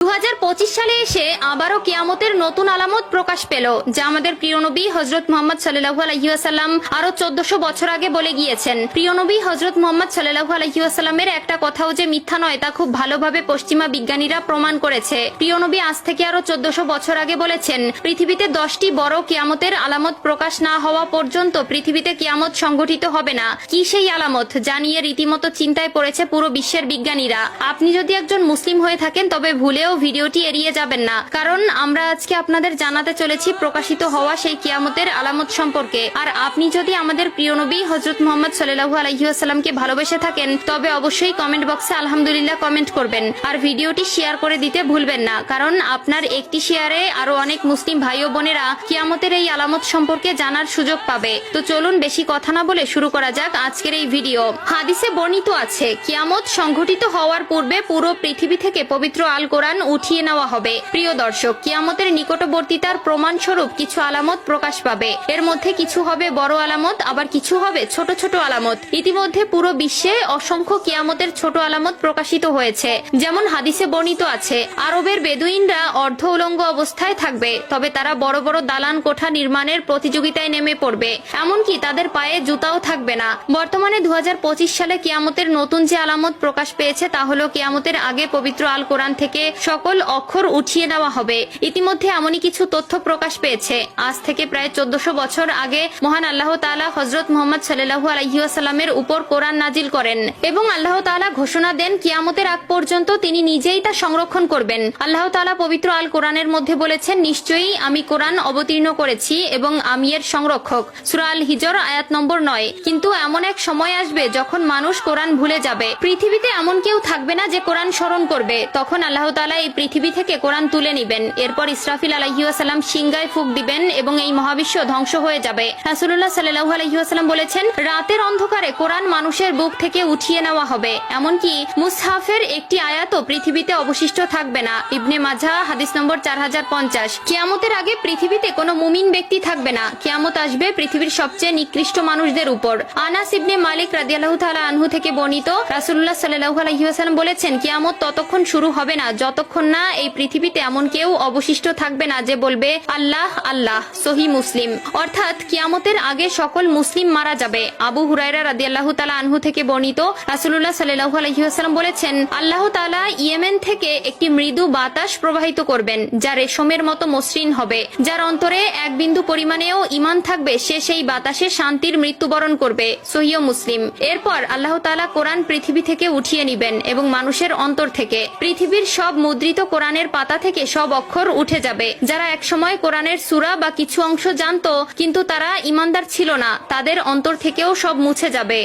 2025 সালে এসে আবারও কিয়ামতের নতুন আলামত প্রকাশ পেল, যা আমাদের প্রিয় নবী হযরত মুহাম্মদ সাল্লাল্লাহু আলাইহি ওয়াসাল্লাম আরো 1400 বছর আগে বলে গিয়েছেন। প্রিয় নবী হযরত মুহাম্মদ সাল্লাল্লাহু আলাইহি ওয়াসাল্লামের একটা কথাও যে মিথ্যা নয় তা খুব ভালোভাবে পশ্চিমা বিজ্ঞানীরা প্রমাণ করেছে। প্রিয় নবী আজ থেকে আরো 1400 বছর আগে বলেছেন, পৃথিবীতে 10টি বড় কিয়ামতের আলামত প্রকাশ না হওয়া পর্যন্ত পৃথিবীতে কিয়ামত সংঘটিত হবে না। কি সেই আলামত, যা নিয়ে রীতিমতো চিন্তায় পড়েছে পুরো বিশ্বের বিজ্ঞানীরা। আপনি যদি একজন মুসলিম হয়ে থাকেন তবে ভুলেও ভিডিওটি এড়িয়ে যাবেন না, কারণ আমরা আজকে আপনাদের জানাতে চলেছি প্রকাশিত হওয়া সেই কিয়ামতের আলামত সম্পর্কে। আর আপনি যদি আমাদের প্রিয় নবী হযরত মুহাম্মদ সাল্লাল্লাহু আলাইহি ওয়াসাল্লামকে ভালোবেসে থাকেন তবে অবশ্যই কমেন্ট বক্সে আলহামদুলিল্লাহ কমেন্ট করবেন, আর ভিডিওটি শেয়ার করে দিতে ভুলবেন না, কারণ আপনার একটি শেয়ারে আরো অনেক মুসলিম ভাই ও বোনেরা কিয়ামতের এই আলামত সম্পর্কে জানার সুযোগ পাবে। তো চলুন বেশি কথা না বলে শুরু করা যাক আজকের এই ভিডিও। হাদিসে বর্ণিত আছে, কিয়ামত সংঘটিত হওয়ার পূর্বে পুরো পৃথিবী থেকে পবিত্র আল কোরআন উঠিয়ে নেওয়া হবে। প্রিয় দর্শক, কিয়ামতের নিকটবর্তীতার প্রমাণ স্বরূপ কিছু আলামত প্রকাশ পাবে। এর মধ্যে কিছু হবে বড় আলামত, আবার কিছু হবে ছোট ছোট আলামত। ইতিমধ্যে পুরো বিশ্বে অসংখ্য কিয়ামতের ছোট আলামত প্রকাশিত হয়েছে। যেমন হাদিসে বর্ণিত আছে, আরবের বেদুইনরা অর্ধ উলঙ্গ অবস্থায় থাকবে, তবে তারা বড় বড় দালান কোঠা নির্মাণের প্রতিযোগিতায় নেমে পড়বে, এমনকি তাদের পায়ে জুতাও থাকবে না। বর্তমানে 2025 সালে কিয়ামতের নতুন যে আলামত প্রকাশ পেয়েছে তা হলো কিয়ামতের আগে পবিত্র আল কোরআন থেকে সকল অক্ষর উঠিয়ে নেওয়া হবে। ইতিমধ্যে এমনই কিছু তথ্য প্রকাশ পেয়েছে। আজ থেকে প্রায় 1400 বছর আগে মহান আল্লাহ তাআলা হযরত মুহাম্মদ সাল্লাল্লাহু আলাইহি ওয়াসাল্লামের উপর কোরআন নাজিল করেন এবং আল্লাহ তাআলা ঘোষণা দেন কিয়ামতের আগ পর্যন্ত তিনি নিজেই তা সংরক্ষণ করবেন। আল্লাহ তাআলা পবিত্র আল কোরআনের মধ্যে বলেছেন, নিশ্চয়ই আমি কোরআন অবতীর্ণ করেছি এবং আমি এর সংরক্ষক। সূরা আল হিজর আয়াত নম্বর 9। কিন্তু এমন এক সময় আসবে যখন মানুষ কোরআন ভুলে যাবে। পৃথিবীতে এমন কেউ থাকবে না যে কোরআন স্মরণ করবে। তখন আল্লাহ তাআলা এই পৃথিবী থেকে কোরআন তুলে নিবেন। এরপর ইসরাফিল আলাইহিস সালাম সিংগায় ফুঁক দিবেন এবং এই মহাবিশ্ব ধ্বংস হয়ে যাবে। রাসূলুল্লাহ সাল্লাল্লাহু আলাইহি ওয়াসাল্লাম বলেছেন, রাতের অন্ধকারে কোরআন মানুষের বুক থেকে উঠিয়ে নেওয়া হবে, এমনকি মুসহাফের একটি আয়াতও পৃথিবীতে অবশিষ্ট থাকবে না। ইবনে মাজাহ হাদিস নম্বর 4050। কিয়ামতের আগে পৃথিবীতে কোনো মুমিন ব্যক্তি থাকবে না। কিয়ামত আসবে পৃথিবীর সবচেয়ে নিকৃষ্ট মানুষদের উপর। আনাস ইবনে মালিক রাদিয়াল্লাহু তাআলা আনহু থেকে বর্ণিত, রাসূলুল্লাহ সাল্লাল্লাহু আলাইহি ওয়াসাল্লাম বলেছেন, কিয়ামত ততক্ষণ শুরু হবে না যতক্ষণ না এই পৃথিবীতে এমন কেউ অবশিষ্ট থাকবে না যে বলবে আল্লাহ আল্লাহ। সহিহ মুসলিম। অর্থাৎ কিয়ামতের আগে সকল মুসলিম মারা যাবে। আবু হুরায়রা রাদিয়াল্লাহু তাআলা আনহু থেকে বর্ণিত, রাসূলুল্লাহ সাল্লাল্লাহু আলাইহি ওয়াসাল্লাম বলেছেন, আল্লাহ তাআলা ইয়েমেন থেকে একটি মৃদু বাতাস প্রবাহিত করবেন, যা রেশমের মতো মসৃণ হবে। যার অন্তরে এক বিন্দু পরিমাণেও ঈমান থাকবে সে সেই বাতাসে শান্তির মৃত্যুবরণ করবে। সহিহ মুসলিম। এরপর আল্লাহ তাআলা কোরআন পৃথিবী থেকে উঠিয়ে নিবেন এবং মানুষের অন্তর থেকে পৃথিবীর সব মুদ্রিত কোরআনের পাতা থেকে সব অক্ষর উঠে যাবে। যারা একসময় কোরআনের সূরা বা কিছু অংশ জানতো কিন্তু তারা ঈমানদার ছিল না, তাদের অন্তর থেকেও সব মুছে যাবে।